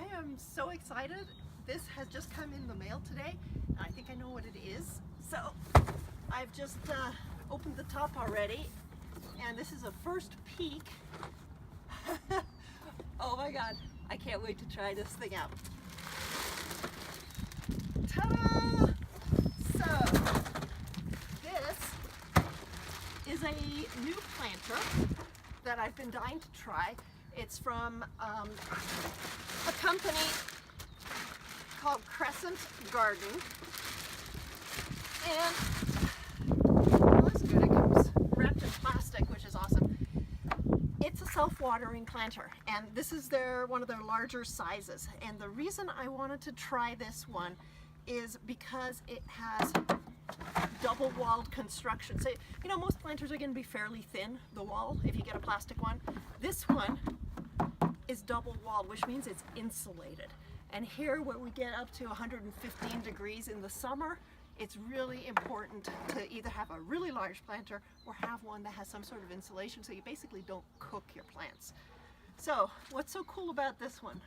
I am so excited. This has just come in the mail today, and I think I know what it is. So I've just opened the top already, and this is a first peek. Oh my God, I can't wait to try this thing out. Ta-da! So this is a new planter that I've been dying to try. It's from a company called Crescent Garden, and well, that's good. It comes wrapped in plastic, which is awesome. It's a self-watering planter, and this is one of their larger sizes. And the reason I wanted to try this one is because it has double-walled construction. So, you know, most planters are going to be fairly thin, the wall, if you get a plastic one. This one is double-walled, which means it's insulated. And here, where we get up to 115 degrees in the summer, it's really important to either have a really large planter or have one that has some sort of insulation, so you basically don't cook your plants. So, what's so cool about this one?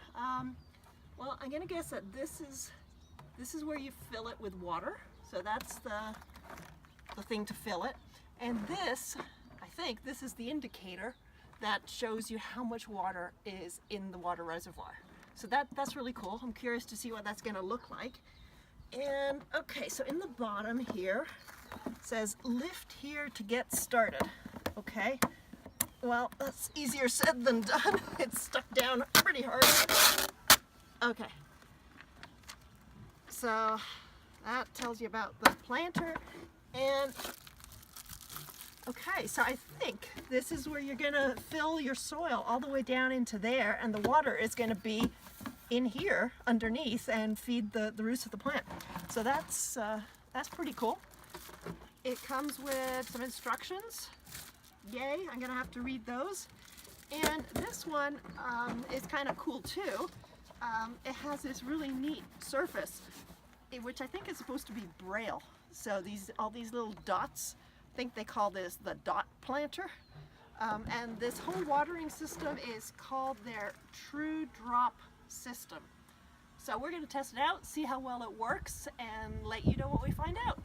Well, I'm going to guess that this is where you fill it with water. So that's the thing to fill it. And this, I think, this is the indicator that shows you how much water is in the water reservoir. So that's really cool. I'm curious to see what that's going to look like. And okay, so in the bottom here it says lift here to get started. Okay, well, that's easier said than done. It's stuck down pretty hard. Okay, so that tells you about the planter. And okay, so I think this is where you're gonna fill your soil all the way down into there, and the water is gonna be in here underneath and feed the roots of the plant. So that's pretty cool. It comes with some instructions. Yay, I'm gonna have to read those. And this one is kind of cool too. It has this really neat surface, which I think is supposed to be braille. So all these little dots, I think they call this the dot planter. And this whole watering system is called their TruDrop system. So we're going to test it out, see how well it works, and let you know what we find out.